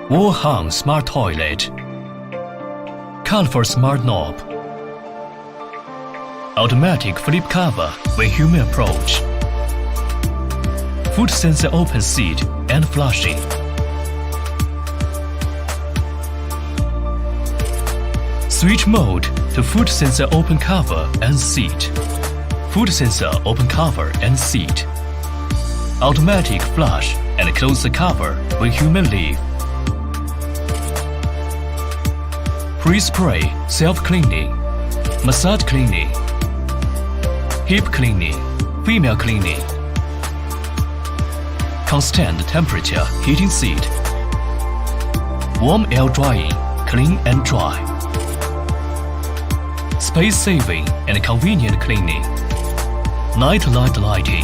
Wall-hung smart toilet. Colorful smart knob. Automatic flip cover when human approach. Foot sensor open seat and flushing. Switch mode to foot sensor open cover and seat. Foot sensor open cover and seat. Automatic flush and close the cover when human leave. Pre-spray self-cleaning, massage cleaning, hip cleaning, female cleaning. Constant temperature heating seat. Warm air drying, clean and dry. Space saving and convenient cleaning. Night light lighting.